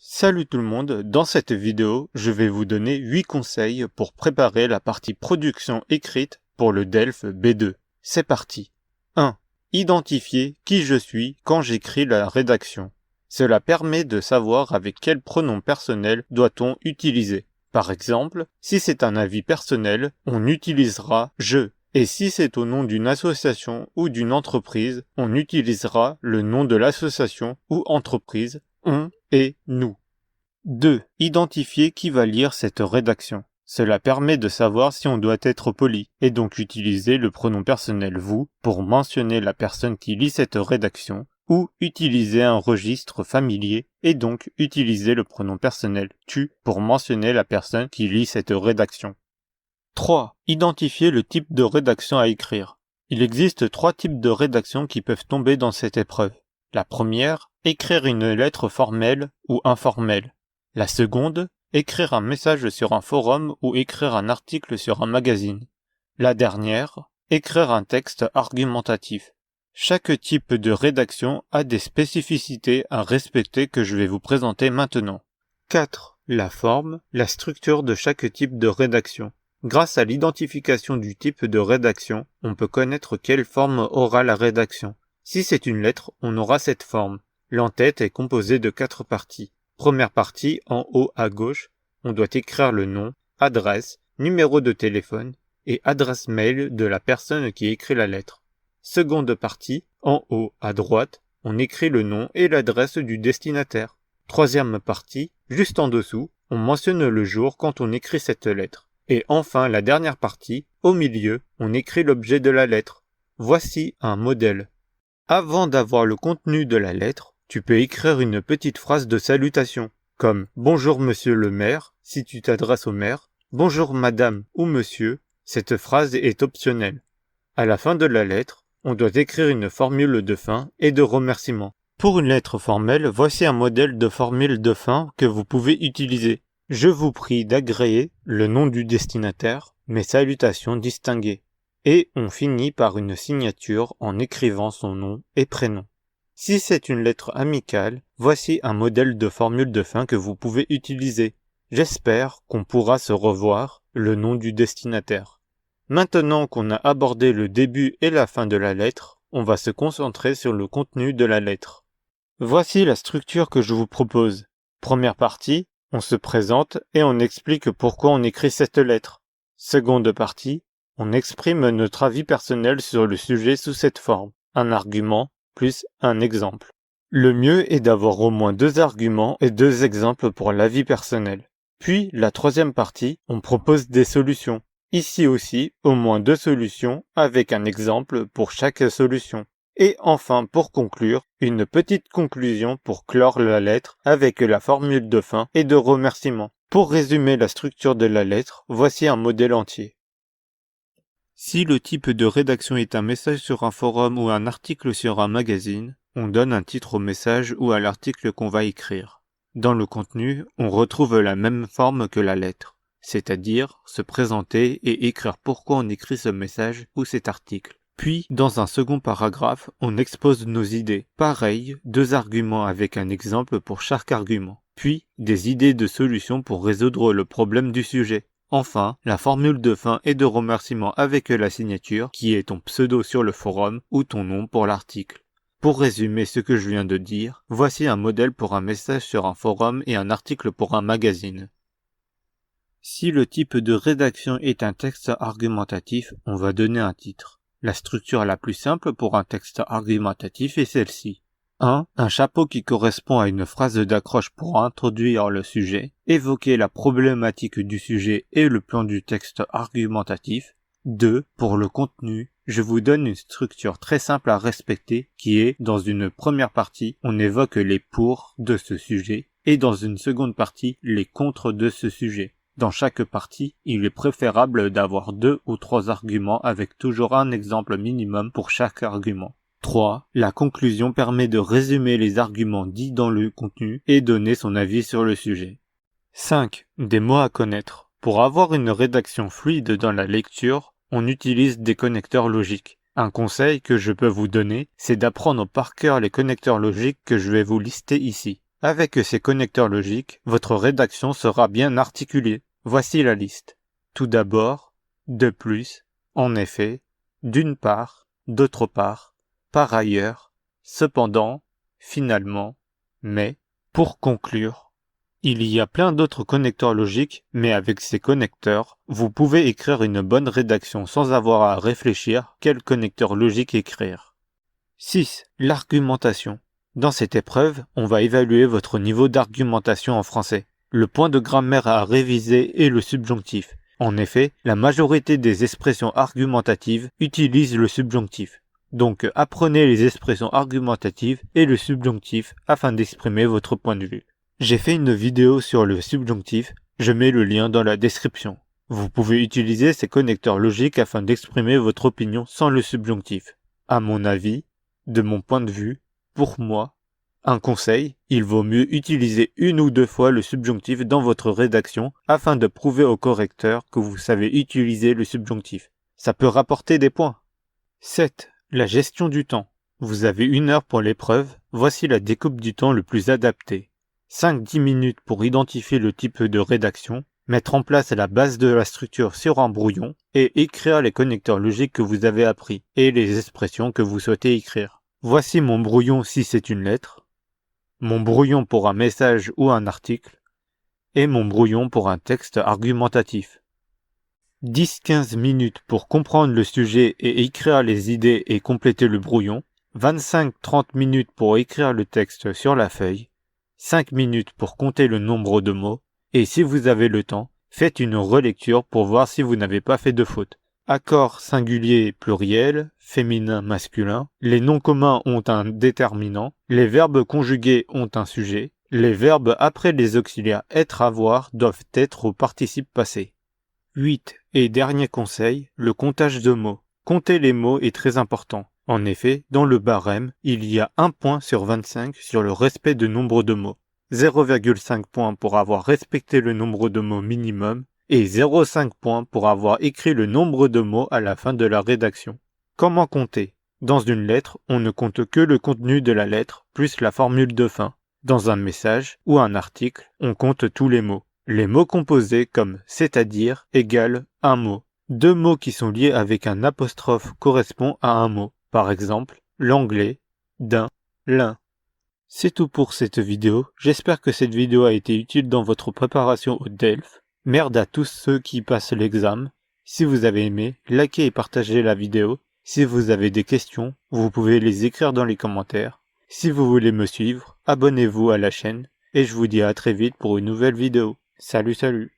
Salut tout le monde, dans cette vidéo, je vais vous donner 8 conseils pour préparer la partie production écrite pour le DELF B2. C'est parti. 1. Identifier qui je suis quand j'écris la rédaction. Cela permet de savoir avec quel pronom personnel doit-on utiliser. Par exemple, si c'est un avis personnel, on utilisera « je ». Et si c'est au nom d'une association ou d'une entreprise, on utilisera le nom de l'association ou entreprise, on et nous. 2. Identifier qui va lire cette rédaction. Cela permet de savoir si on doit être poli, et donc utiliser le pronom personnel « vous » pour mentionner la personne qui lit cette rédaction, ou utiliser un registre familier, et donc utiliser le pronom personnel « tu » pour mentionner la personne qui lit cette rédaction. 3. Identifier le type de rédaction à écrire. Il existe 3 types de rédaction qui peuvent tomber dans cette épreuve. La première, écrire une lettre formelle ou informelle. La seconde, écrire un message sur un forum ou écrire un article sur un magazine. La dernière, écrire un texte argumentatif. Chaque type de rédaction a des spécificités à respecter que je vais vous présenter maintenant. 4. La forme, la structure de chaque type de rédaction. Grâce à l'identification du type de rédaction, on peut connaître quelle forme aura la rédaction. Si c'est une lettre, on aura cette forme. L'entête est composée de 4 parties. Première partie, en haut à gauche, on doit écrire le nom, adresse, numéro de téléphone et adresse mail de la personne qui écrit la lettre. Seconde partie, en haut à droite, on écrit le nom et l'adresse du destinataire. Troisième partie, juste en dessous, on mentionne le jour quand on écrit cette lettre. Et enfin, la dernière partie, au milieu, on écrit l'objet de la lettre. Voici un modèle. Avant d'avoir le contenu de la lettre, tu peux écrire une petite phrase de salutation, comme « Bonjour monsieur le maire » si tu t'adresses au maire, « Bonjour madame ou monsieur », cette phrase est optionnelle. À la fin de la lettre, on doit écrire une formule de fin et de remerciement. Pour une lettre formelle, voici un modèle de formule de fin que vous pouvez utiliser. Je vous prie d'agréer le nom du destinataire, mes salutations distinguées. Et on finit par une signature en écrivant son nom et prénom. Si c'est une lettre amicale, voici un modèle de formule de fin que vous pouvez utiliser. J'espère qu'on pourra se revoir, le nom du destinataire. Maintenant qu'on a abordé le début et la fin de la lettre, on va se concentrer sur le contenu de la lettre. Voici la structure que je vous propose. Première partie, on se présente et on explique pourquoi on écrit cette lettre. Seconde partie, on exprime notre avis personnel sur le sujet sous cette forme, un argument plus un exemple. Le mieux est d'avoir au moins 2 arguments et 2 exemples pour l'avis personnel. Puis, la troisième partie, on propose des solutions. Ici aussi, au moins 2 solutions avec un exemple pour chaque solution. Et enfin, pour conclure, une petite conclusion pour clore la lettre avec la formule de fin et de remerciement. Pour résumer la structure de la lettre, voici un modèle entier. Si le type de rédaction est un message sur un forum ou un article sur un magazine, on donne un titre au message ou à l'article qu'on va écrire. Dans le contenu, on retrouve la même forme que la lettre, c'est-à-dire se présenter et écrire pourquoi on écrit ce message ou cet article. Puis, dans un second paragraphe, on expose nos idées. Pareil, 2 arguments avec un exemple pour chaque argument. Puis, des idées de solutions pour résoudre le problème du sujet. Enfin, la formule de fin et de remerciement avec la signature, qui est ton pseudo sur le forum ou ton nom pour l'article. Pour résumer ce que je viens de dire, voici un modèle pour un message sur un forum et un article pour un magazine. Si le type de rédaction est un texte argumentatif, on va donner un titre. La structure la plus simple pour un texte argumentatif est celle-ci. 1. Un chapeau qui correspond à une phrase d'accroche pour introduire le sujet, évoquer la problématique du sujet et le plan du texte argumentatif. 2. Pour le contenu, je vous donne une structure très simple à respecter qui est, dans une première partie, on évoque les pour de ce sujet et dans une seconde partie, les contre de ce sujet. Dans chaque partie, il est préférable d'avoir 2 ou 3 arguments avec toujours un exemple minimum pour chaque argument. 3. La conclusion permet de résumer les arguments dits dans le contenu et donner son avis sur le sujet. 5. Des mots à connaître. Pour avoir une rédaction fluide dans la lecture, on utilise des connecteurs logiques. Un conseil que je peux vous donner, c'est d'apprendre par cœur les connecteurs logiques que je vais vous lister ici. Avec ces connecteurs logiques, votre rédaction sera bien articulée. Voici la liste. Tout d'abord, de plus, en effet, d'une part, d'autre part, par ailleurs, cependant, finalement, mais, pour conclure. Il y a plein d'autres connecteurs logiques, mais avec ces connecteurs, vous pouvez écrire une bonne rédaction sans avoir à réfléchir quel connecteur logique écrire. 6. L'argumentation. Dans cette épreuve, on va évaluer votre niveau d'argumentation en français. Le point de grammaire à réviser est le subjonctif. En effet, la majorité des expressions argumentatives utilisent le subjonctif. Donc apprenez les expressions argumentatives et le subjonctif afin d'exprimer votre point de vue. J'ai fait une vidéo sur le subjonctif, je mets le lien dans la description. Vous pouvez utiliser ces connecteurs logiques afin d'exprimer votre opinion sans le subjonctif. À mon avis, de mon point de vue, pour moi, un conseil, il vaut mieux utiliser une ou deux fois le subjonctif dans votre rédaction afin de prouver au correcteur que vous savez utiliser le subjonctif. Ça peut rapporter des points. 7. La gestion du temps. Vous avez 1 heure pour l'épreuve, voici la découpe du temps le plus adapté. 5-10 minutes pour identifier le type de rédaction, mettre en place la base de la structure sur un brouillon et écrire les connecteurs logiques que vous avez appris et les expressions que vous souhaitez écrire. Voici mon brouillon si c'est une lettre, mon brouillon pour un message ou un article, et mon brouillon pour un texte argumentatif. 10-15 minutes pour comprendre le sujet et écrire les idées et compléter le brouillon, 25-30 minutes pour écrire le texte sur la feuille, 5 minutes pour compter le nombre de mots, et si vous avez le temps, faites une relecture pour voir si vous n'avez pas fait de faute. Accords singulier pluriel, féminin masculin, les noms communs ont un déterminant, les verbes conjugués ont un sujet, les verbes après les auxiliaires être, avoir doivent être au participe passé. 8. Et dernier conseil, le comptage de mots. Compter les mots est très important. En effet, dans le barème, il y a 1 point sur 25 sur le respect de nombre de mots, 0,5 points pour avoir respecté le nombre de mots minimum, et 0,5 points pour avoir écrit le nombre de mots à la fin de la rédaction. Comment compter? Dans une lettre, on ne compte que le contenu de la lettre plus la formule de fin. Dans un message ou un article, on compte tous les mots. Les mots composés comme c'est-à-dire égale un mot. 2 mots qui sont liés avec un apostrophe correspondent à un mot. Par exemple, l'anglais, d'un, l'un. C'est tout pour cette vidéo. J'espère que cette vidéo a été utile dans votre préparation au DELF. Merde à tous ceux qui passent l'examen. Si vous avez aimé, likez et partagez la vidéo. Si vous avez des questions, vous pouvez les écrire dans les commentaires. Si vous voulez me suivre, abonnez-vous à la chaîne et je vous dis à très vite pour une nouvelle vidéo. Salut.